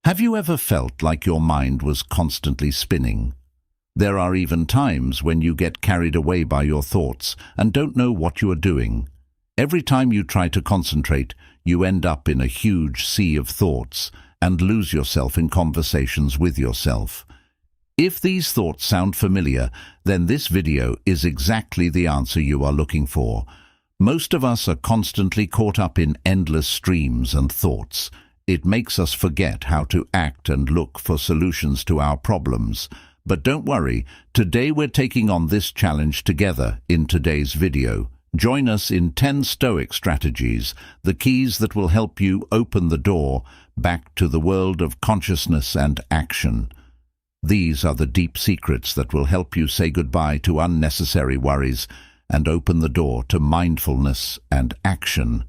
Have you ever felt like your mind was constantly spinning? There are even times when you get carried away by your thoughts and don't know what you are doing. Every time you try to concentrate, you end up in a huge sea of thoughts and lose yourself in conversations with yourself. If these thoughts sound familiar, then this video is exactly the answer you are looking for. Most of us are constantly caught up in endless streams and thoughts. It makes us forget how to act and look for solutions to our problems. But don't worry, today we're taking on this challenge together in today's video. Join us in 10 Stoic strategies, the keys that will help you open the door back to the world of consciousness and action. These are the deep secrets that will help you say goodbye to unnecessary worries and open the door to mindfulness and action.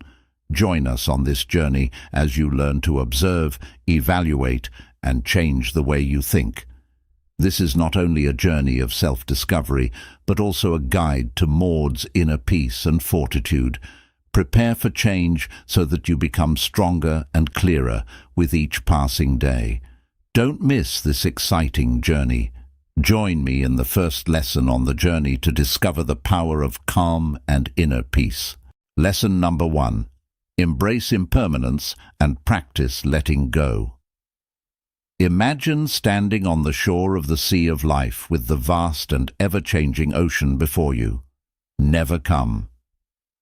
Join us on this journey as you learn to observe, evaluate, and change the way you think. This is not only a journey of self-discovery, but also a guide to Maud's inner peace and fortitude. Prepare for change so that you become stronger and clearer with each passing day. Don't miss this exciting journey. Join me in the first lesson on the journey to discover the power of calm and inner peace. Lesson number 1. Embrace impermanence and practice letting go. Imagine standing on the shore of the sea of life with the vast and ever-changing ocean before you. Never come.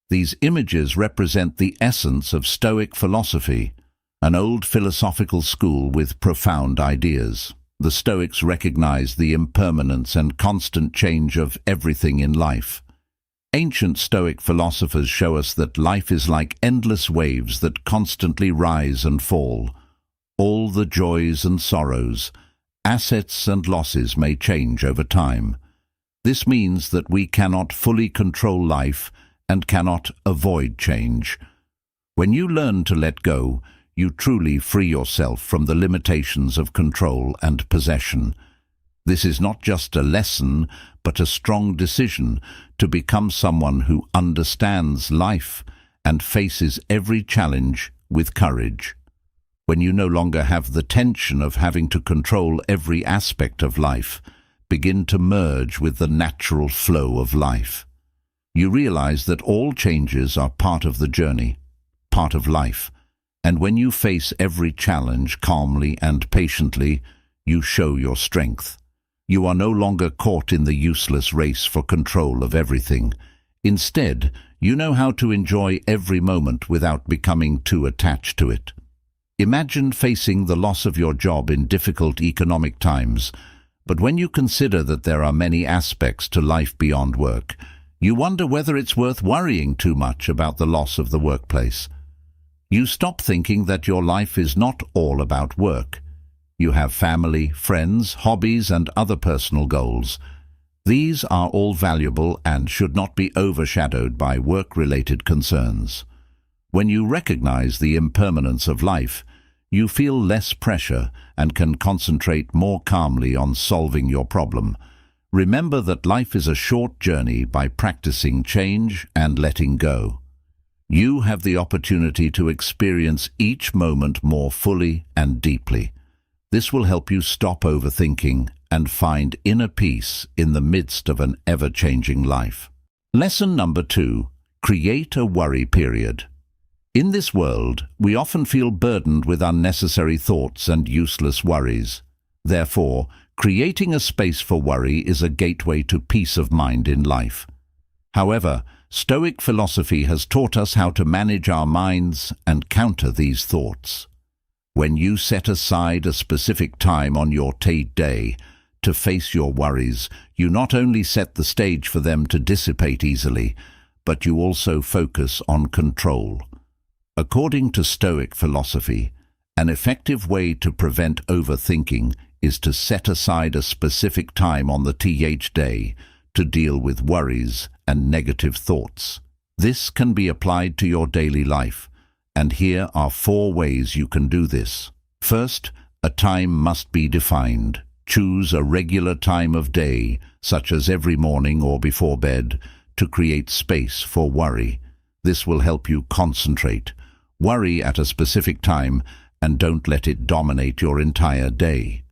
These images represent the essence of Stoic philosophy, an old philosophical school with profound ideas. The Stoics recognized the impermanence and constant change of everything in life. Ancient Stoic philosophers show us that life is like endless waves that constantly rise and fall. All the joys and sorrows, assets and losses may change over time. This means that we cannot fully control life and cannot avoid change. When you learn to let go, you truly free yourself from the limitations of control and possession. This is not just a lesson, but a strong decision to become someone who understands life and faces every challenge with courage. When you no longer have the tension of having to control every aspect of life, begin to merge with the natural flow of life. You realize that all changes are part of the journey, part of life. And when you face every challenge calmly and patiently, you show your strength. You are no longer caught in the useless race for control of everything. Instead, you know how to enjoy every moment without becoming too attached to it. Imagine facing the loss of your job in difficult economic times, but when you consider that there are many aspects to life beyond work, you wonder whether it's worth worrying too much about the loss of the workplace. You stop thinking that your life is not all about work. You have family, friends, hobbies, and other personal goals. These are all valuable and should not be overshadowed by work-related concerns. When you recognize the impermanence of life, you feel less pressure and can concentrate more calmly on solving your problem. Remember that life is a short journey by practicing change and letting go. You have the opportunity to experience each moment more fully and deeply. This will help you stop overthinking and find inner peace in the midst of an ever-changing life. Lesson number 2. Create a worry period. In this world, we often feel burdened with unnecessary thoughts and useless worries. Therefore, creating a space for worry is a gateway to peace of mind in life. However, Stoic philosophy has taught us how to manage our minds and counter these thoughts. When you set aside a specific time on your day to face your worries, you not only set the stage for them to dissipate easily, but you also focus on control. According to Stoic philosophy, an effective way to prevent overthinking is to set aside a specific time on the day to deal with worries and negative thoughts. This can be applied to your daily life, and here are 4 ways you can do this. First, a time must be defined. Choose a regular time of day, such as every morning or before bed, to create space for worry. This will help you concentrate. Worry at a specific time and don't let it dominate your entire day.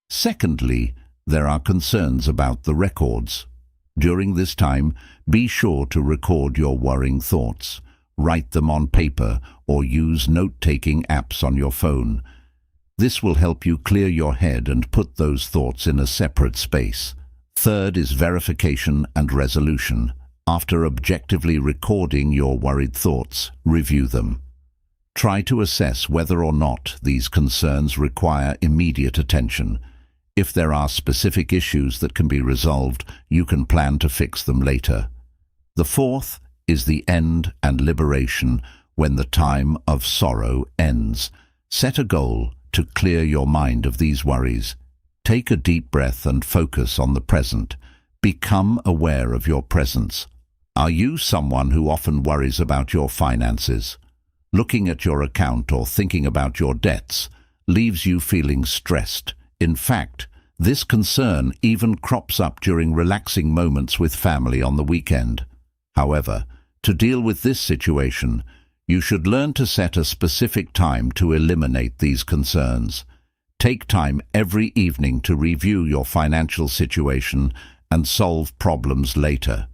Secondly, there are concerns about the records. During this time, be sure to record your worrying thoughts. Write them on paper or use note-taking apps on your phone. This will help you clear your head and put those thoughts in a separate space. Third is verification and resolution. After objectively recording your worried thoughts, review them. Try to assess whether or not these concerns require immediate attention. If there are specific issues that can be resolved, you can plan to fix them later. The fourth is the end and liberation when the time of sorrow ends. Set a goal to clear your mind of these worries. Take a deep breath and focus on the present. Become aware of your presence. Are you someone who often worries about your finances? Looking at your account or thinking about your debts leaves you feeling stressed. In fact, this concern even crops up during relaxing moments with family on the weekend. However, to deal with this situation, you should learn to set a specific time to eliminate these concerns. Take time every evening to review your financial situation and solve problems later.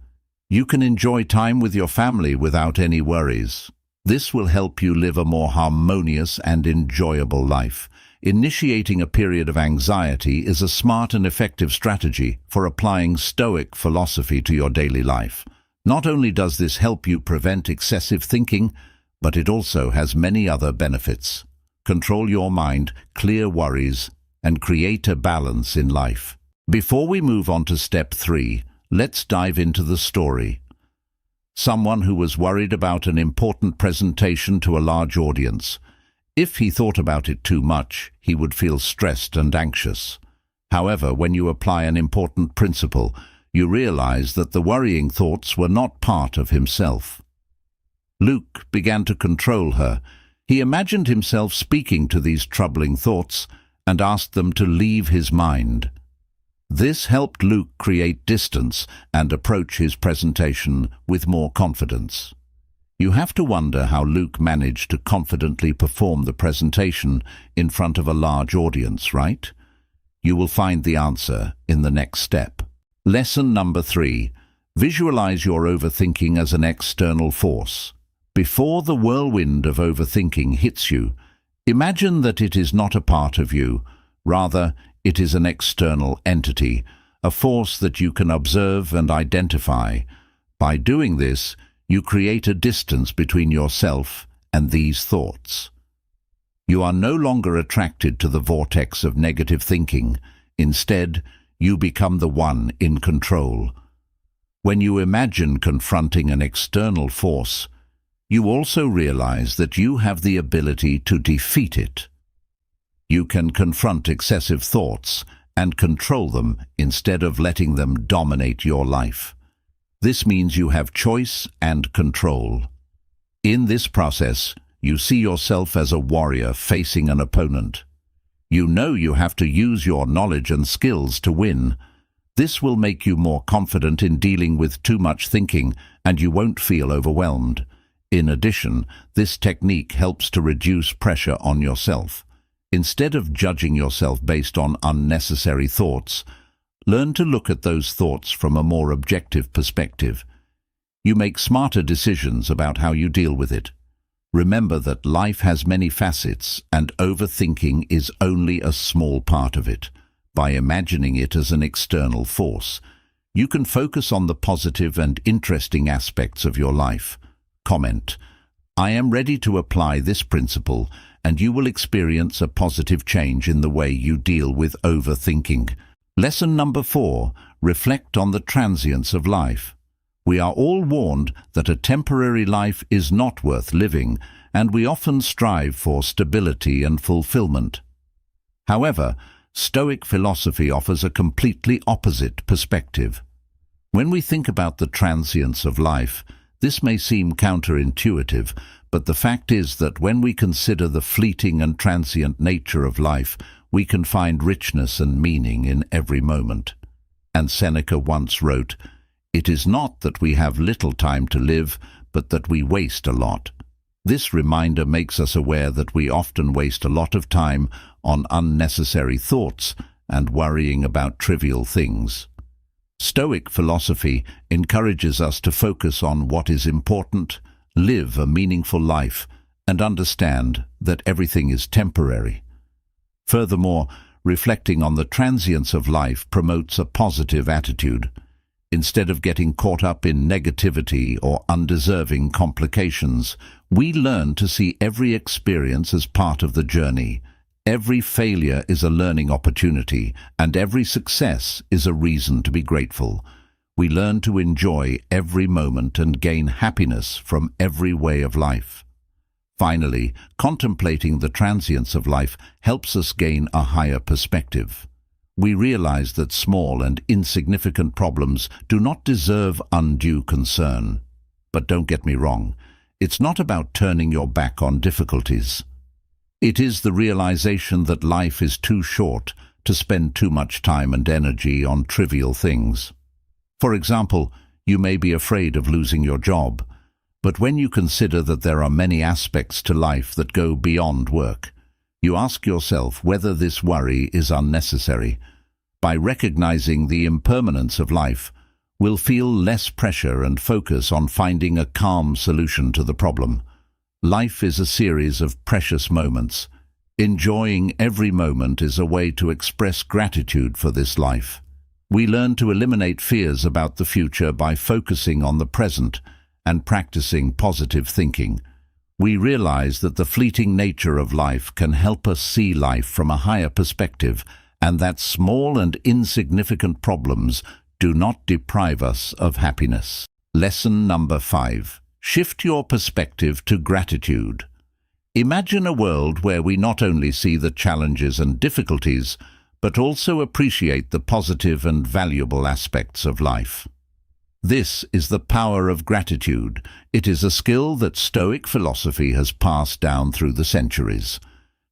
You can enjoy time with your family without any worries. This will help you live a more harmonious and enjoyable life. Initiating a period of anxiety is a smart and effective strategy for applying Stoic philosophy to your daily life. Not only does this help you prevent excessive thinking, but it also has many other benefits. Control your mind, clear worries, and create a balance in life. Before we move on to step 3, let's dive into the story. Someone who was worried about an important presentation to a large audience. If he thought about it too much, he would feel stressed and anxious. However, when you apply an important principle, you realize that the worrying thoughts were not part of himself. Luke began to control her. He imagined himself speaking to these troubling thoughts and asked them to leave his mind. This helped Luke create distance and approach his presentation with more confidence. You have to wonder how Luke managed to confidently perform the presentation in front of a large audience, right? You will find the answer in the next step. Lesson number 3. Visualize your overthinking as an external force. Before the whirlwind of overthinking hits you, imagine that it is not a part of you. Rather, it is an external entity, a force that you can observe and identify. By doing this, you create a distance between yourself and these thoughts. You are no longer attracted to the vortex of negative thinking. Instead, you become the one in control. When you imagine confronting an external force, you also realize that you have the ability to defeat it. You can confront excessive thoughts and control them instead of letting them dominate your life. This means you have choice and control. In this process, you see yourself as a warrior facing an opponent. You know you have to use your knowledge and skills to win. This will make you more confident in dealing with too much thinking, and you won't feel overwhelmed. In addition, this technique helps to reduce pressure on yourself. Instead of judging yourself based on unnecessary thoughts, learn to look at those thoughts from a more objective perspective. You make smarter decisions about how you deal with it. Remember that life has many facets, and overthinking is only a small part of it. By imagining it as an external force, you can focus on the positive and interesting aspects of your life. Comment: I am ready to apply this principle, and you will experience a positive change in the way you deal with overthinking. Lesson number 4. Reflect on the transience of life. We are all warned that a temporary life is not worth living, and we often strive for stability and fulfillment. However, Stoic philosophy offers a completely opposite perspective. When we think about the transience of life, this may seem counterintuitive, but the fact is that when we consider the fleeting and transient nature of life, we can find richness and meaning in every moment. And Seneca once wrote, "It is not that we have little time to live, but that we waste a lot." This reminder makes us aware that we often waste a lot of time on unnecessary thoughts and worrying about trivial things. Stoic philosophy encourages us to focus on what is important, live a meaningful life, and understand that everything is temporary. Furthermore, reflecting on the transience of life promotes a positive attitude. Instead of getting caught up in negativity or undeserving complications, we learn to see every experience as part of the journey. Every failure is a learning opportunity, and every success is a reason to be grateful. We learn to enjoy every moment and gain happiness from every way of life. Finally, contemplating the transience of life helps us gain a higher perspective. We realize that small and insignificant problems do not deserve undue concern. But don't get me wrong, it's not about turning your back on difficulties. It is the realization that life is too short to spend too much time and energy on trivial things. For example, you may be afraid of losing your job, but when you consider that there are many aspects to life that go beyond work, you ask yourself whether this worry is unnecessary. By recognizing the impermanence of life, we'll feel less pressure and focus on finding a calm solution to the problem. Life is a series of precious moments. Enjoying every moment is a way to express gratitude for this life. We learn to eliminate fears about the future by focusing on the present and practicing positive thinking. We realize that the fleeting nature of life can help us see life from a higher perspective, and that small and insignificant problems do not deprive us of happiness. Lesson number 5. Shift your perspective to gratitude. Imagine a world where we not only see the challenges and difficulties, but also appreciate the positive and valuable aspects of life. This is the power of gratitude. It is a skill that Stoic philosophy has passed down through the centuries.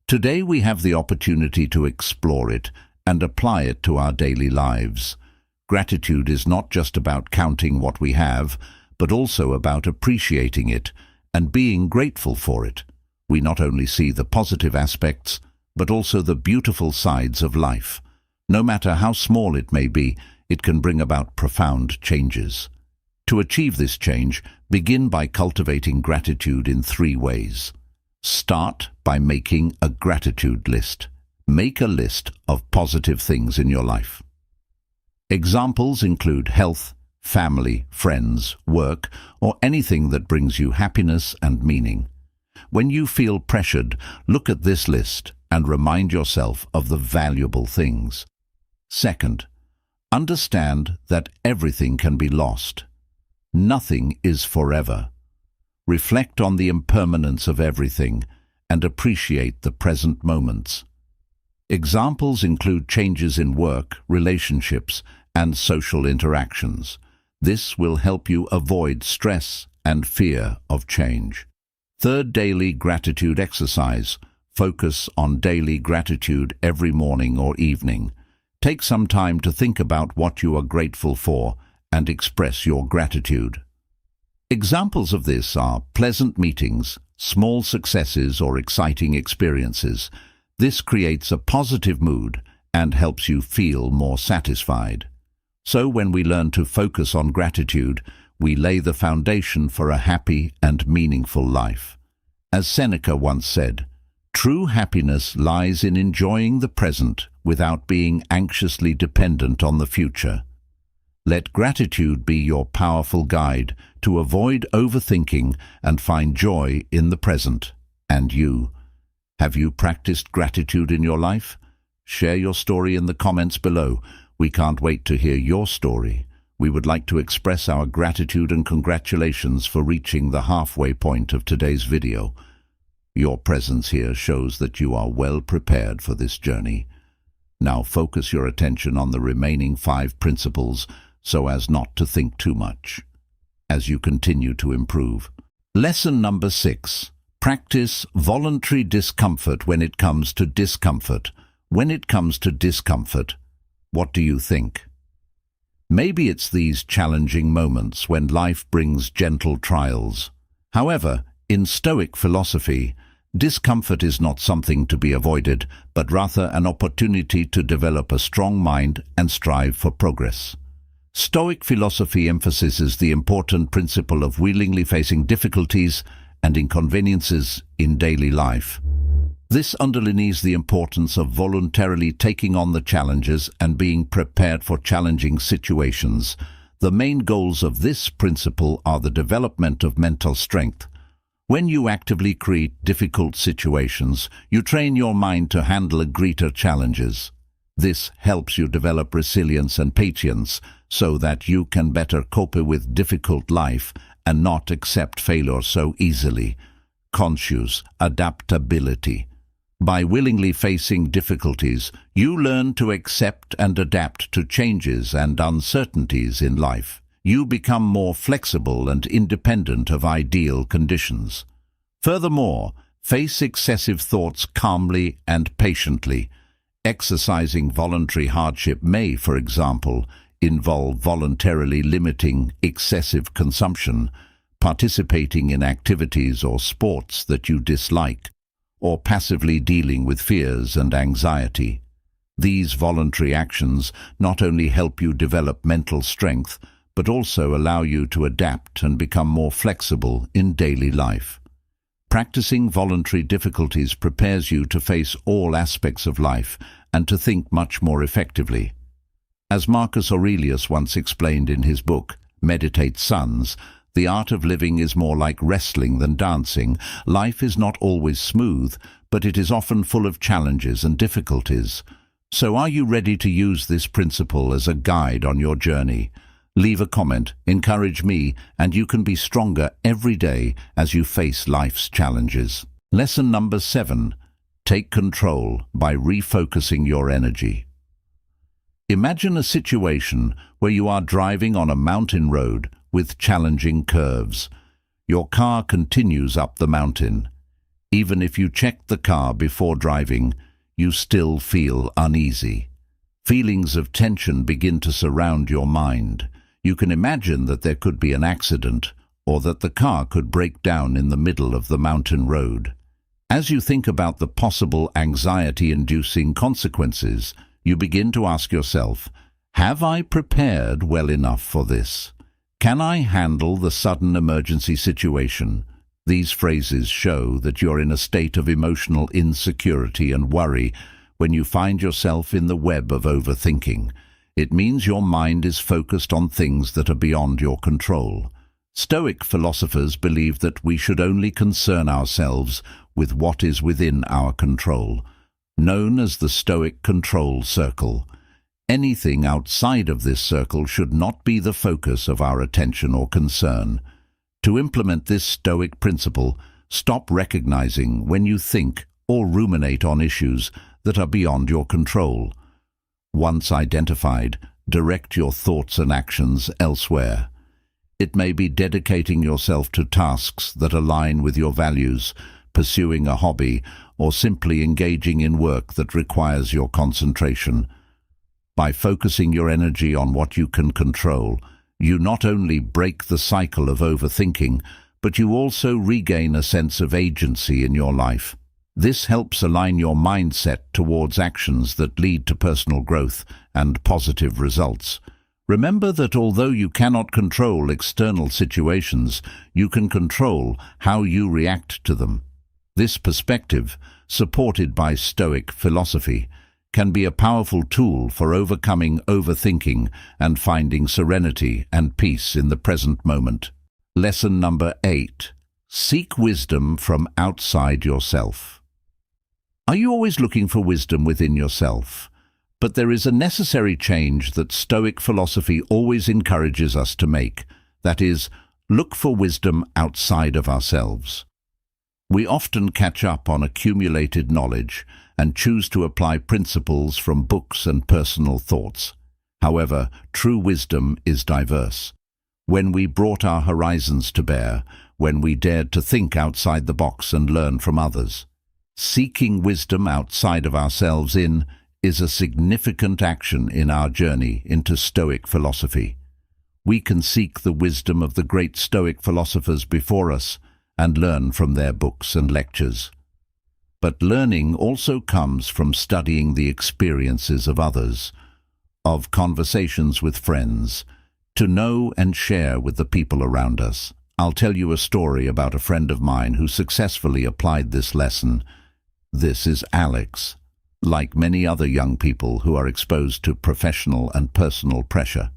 Today we have the opportunity to explore it and apply it to our daily lives. Gratitude is not just about counting what we have, but also about appreciating it and being grateful for it. We not only see the positive aspects, but also the beautiful sides of life. No matter how small it may be, it can bring about profound changes. To achieve this change, begin by cultivating gratitude in 3 ways. Start by making a gratitude list. Make a list of positive things in your life. Examples include health, family, friends, work, or anything that brings you happiness and meaning. When you feel pressured, look at this list and remind yourself of the valuable things. Second, understand that everything can be lost. Nothing is forever. Reflect on the impermanence of everything and appreciate the present moments. Examples include changes in work, relationships, and social interactions. This will help you avoid stress and fear of change. Third, daily gratitude exercise. Focus on daily gratitude every morning or evening. Take some time to think about what you are grateful for and express your gratitude. Examples of this are pleasant meetings, small successes, or exciting experiences. This creates a positive mood and helps you feel more satisfied. So when we learn to focus on gratitude, we lay the foundation for a happy and meaningful life. As Seneca once said, "True happiness lies in enjoying the present without being anxiously dependent on the future." Let gratitude be your powerful guide to avoid overthinking and find joy in the present. And you? Have you practiced gratitude in your life? Share your story in the comments below. We can't wait to hear your story. We would like to express our gratitude and congratulations for reaching the halfway point of today's video. Your presence here shows that you are well prepared for this journey. Now focus your attention on the remaining 5 principles so as not to think too much as you continue to improve. Lesson number 6. Practice voluntary discomfort when it comes to discomfort. When it comes to discomfort, what do you think? Maybe it's these challenging moments when life brings gentle trials. However, In Stoic philosophy, discomfort is not something to be avoided, but rather an opportunity to develop a strong mind and strive for progress. Stoic philosophy emphasizes the important principle of willingly facing difficulties and inconveniences in daily life. This underlines the importance of voluntarily taking on the challenges and being prepared for challenging situations. The main goals of this principle are the development of mental strength. When you actively create difficult situations, you train your mind to handle greater challenges. This helps you develop resilience and patience so that you can better cope with difficult life and not accept failure so easily. Conscious adaptability. By willingly facing difficulties, you learn to accept and adapt to changes and uncertainties in life. You become more flexible and independent of ideal conditions. Furthermore, face excessive thoughts calmly and patiently. Exercising voluntary hardship may, for example, involve voluntarily limiting excessive consumption, participating in activities or sports that you dislike, or passively dealing with fears and anxiety. These voluntary actions not only help you develop mental strength, but also allow you to adapt and become more flexible in daily life. Practicing voluntary difficulties prepares you to face all aspects of life and to think much more effectively. As Marcus Aurelius once explained in his book, Meditate Sons, the art of living is more like wrestling than dancing. Life is not always smooth, but it is often full of challenges and difficulties. So are you ready to use this principle as a guide on your journey? Leave a comment, encourage me, and you can be stronger every day as you face life's challenges. Lesson number 7. Take control by refocusing your energy. Imagine a situation where you are driving on a mountain road with challenging curves. Your car continues up the mountain. Even if you check the car before driving, you still feel uneasy. Feelings of tension begin to surround your mind. You can imagine that there could be an accident or that the car could break down in the middle of the mountain road. As you think about the possible anxiety-inducing consequences, you begin to ask yourself, have I prepared well enough for this? Can I handle the sudden emergency situation? These phrases show that you're in a state of emotional insecurity and worry when you find yourself in the web of overthinking. It means your mind is focused on things that are beyond your control. Stoic philosophers believe that we should only concern ourselves with what is within our control, known as the Stoic control circle. Anything outside of this circle should not be the focus of our attention or concern. To implement this Stoic principle, stop recognizing when you think or ruminate on issues that are beyond your control. Once identified, direct your thoughts and actions elsewhere. It may be dedicating yourself to tasks that align with your values, pursuing a hobby, or simply engaging in work that requires your concentration. By focusing your energy on what you can control, you not only break the cycle of overthinking, but you also regain a sense of agency in your life. This helps align your mindset towards actions that lead to personal growth and positive results. Remember that although you cannot control external situations, you can control how you react to them. This perspective, supported by Stoic philosophy, can be a powerful tool for overcoming overthinking and finding serenity and peace in the present moment. Lesson number 8. Seek wisdom from outside yourself. Are you always looking for wisdom within yourself? But there is a necessary change that Stoic philosophy always encourages us to make. That is, look for wisdom outside of ourselves. We often catch up on accumulated knowledge and choose to apply principles from books and personal thoughts. However, true wisdom is diverse. When we brought our horizons to bear, when we dared to think outside the box and learn from others. Seeking wisdom outside of ourselves is a significant action in our journey into Stoic philosophy. We can seek the wisdom of the great Stoic philosophers before us, and learn from their books and lectures. But learning also comes from studying the experiences of others, of conversations with friends, to know and share with the people around us. I'll tell you a story about a friend of mine who successfully applied this lesson. This is Alex. Like many other young people who are exposed to professional and personal pressure,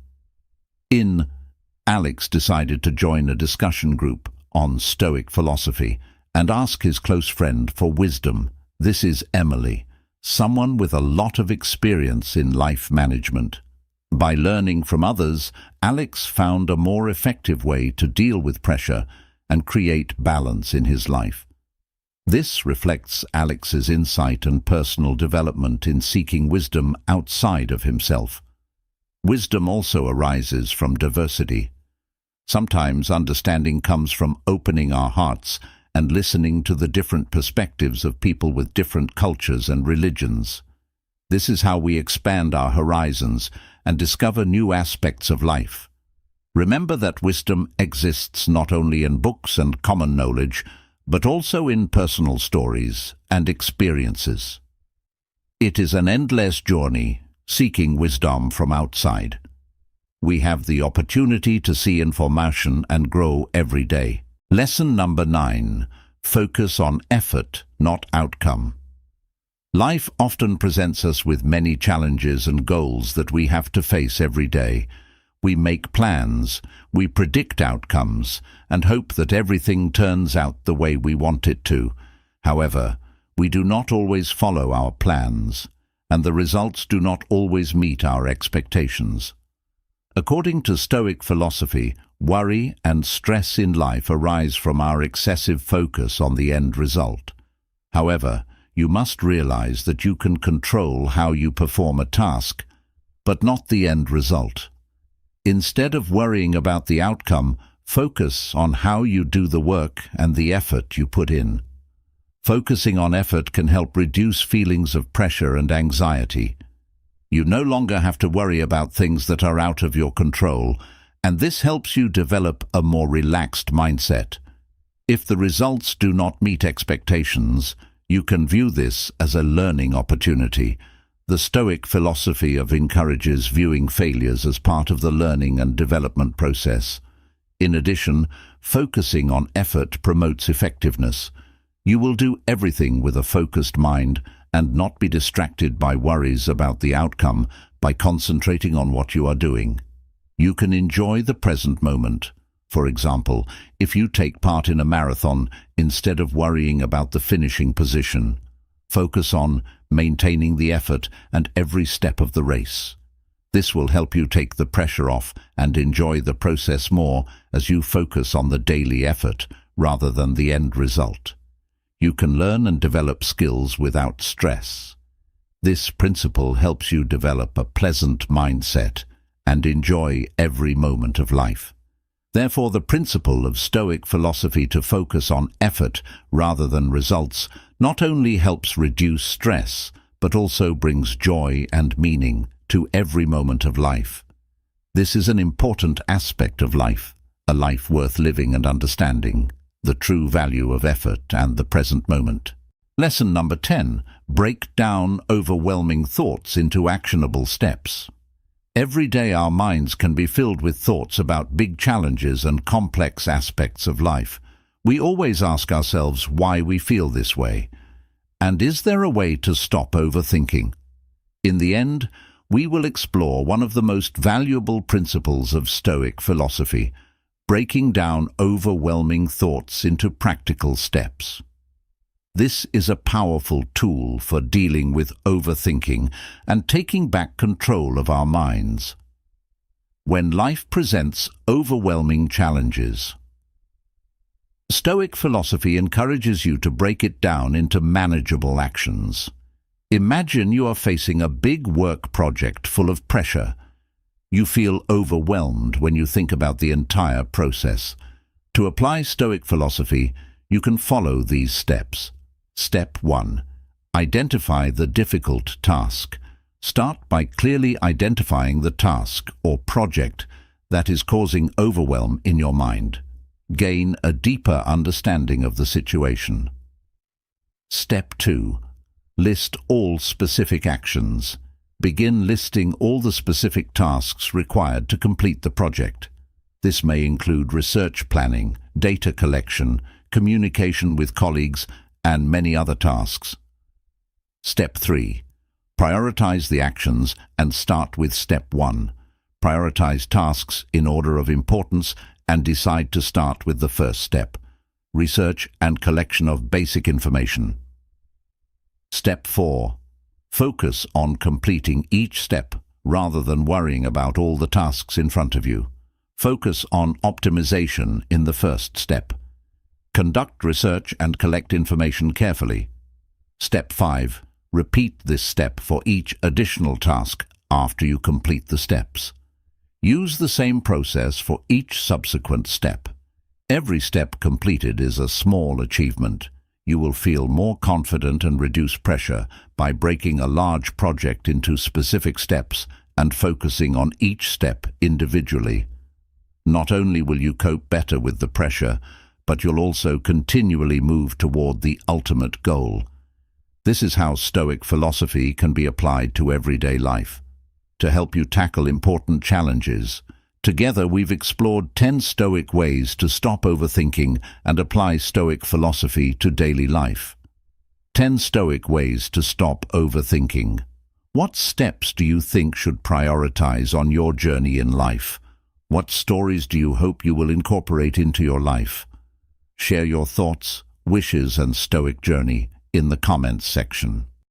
Alex decided to join a discussion group on Stoic philosophy and ask his close friend for wisdom. This is Emily, someone with a lot of experience in life management. By learning from others, Alex found a more effective way to deal with pressure and create balance in his life. This reflects Alex's insight and personal development in seeking wisdom outside of himself. Wisdom also arises from diversity. Sometimes understanding comes from opening our hearts and listening to the different perspectives of people with different cultures and religions. This is how we expand our horizons and discover new aspects of life. Remember that wisdom exists not only in books and common knowledge, but also in personal stories and experiences. It is an endless journey, seeking wisdom from outside. We have the opportunity to see information and grow every day. Lesson number 9. Focus on effort, not outcome. Life often presents us with many challenges and goals that we have to face every day. We make plans, we predict outcomes, and hope that everything turns out the way we want it to. However, we do not always follow our plans, and the results do not always meet our expectations. According to Stoic philosophy, worry and stress in life arise from our excessive focus on the end result. However, you must realize that you can control how you perform a task, but not the end result. Instead of worrying about the outcome, focus on how you do the work and the effort you put in. Focusing on effort can help reduce feelings of pressure and anxiety. You no longer have to worry about things that are out of your control, and this helps you develop a more relaxed mindset. If the results do not meet expectations, you can view this as a learning opportunity. The Stoic philosophy encourages viewing failures as part of the learning and development process. In addition, focusing on effort promotes effectiveness. You will do everything with a focused mind and not be distracted by worries about the outcome by concentrating on what you are doing. You can enjoy the present moment. For example, if you take part in a marathon, instead of worrying about the finishing position, focus on maintaining the effort and every step of the race. This will help you take the pressure off and enjoy the process more as you focus on the daily effort rather than the end result. You can learn and develop skills without stress. This principle helps you develop a pleasant mindset and enjoy every moment of life. Therefore, the principle of Stoic philosophy to focus on effort rather than results not only helps reduce stress, but also brings joy and meaning to every moment of life. This is an important aspect of life, a life worth living and understanding the true value of effort and the present moment. Lesson number 10. Break down overwhelming thoughts into actionable steps. Every day our minds can be filled with thoughts about big challenges and complex aspects of life. We always ask ourselves why we feel this way. And is there a way to stop overthinking? In the end, we will explore one of the most valuable principles of Stoic philosophy, breaking down overwhelming thoughts into practical steps. This is a powerful tool for dealing with overthinking and taking back control of our minds. When life presents overwhelming challenges, Stoic philosophy encourages you to break it down into manageable actions. Imagine you are facing a big work project full of pressure. You feel overwhelmed when you think about the entire process. To apply Stoic philosophy, you can follow these steps. Step 1. Identify the difficult task. Start by clearly identifying the task or project that is causing overwhelm in your mind. Gain a deeper understanding of the situation. Step 2. List all specific actions. Begin listing all the specific tasks required to complete the project. This may include research planning, data collection, communication with colleagues, and many other tasks. Step 3. Prioritize the actions and start with Step 1. Prioritize tasks in order of importance and decide to start with the first step, research and collection of basic information. Step 4. Focus on completing each step rather than worrying about all the tasks in front of you. Focus on optimization in the first step. Conduct research and collect information carefully. Step 5. Repeat this step for each additional task after you complete the steps. Use the same process for each subsequent step. Every step completed is a small achievement. You will feel more confident and reduce pressure by breaking a large project into specific steps and focusing on each step individually. Not only will you cope better with the pressure, but you'll also continually move toward the ultimate goal. This is how Stoic philosophy can be applied to everyday life. To help you tackle important challenges, together we've explored 10 Stoic ways to stop overthinking and apply Stoic philosophy to daily life. 10 Stoic ways to stop overthinking. What steps do you think should prioritize on your journey in life? What stories do you hope you will incorporate into your life? Share your thoughts, wishes, and Stoic journey in the comments section.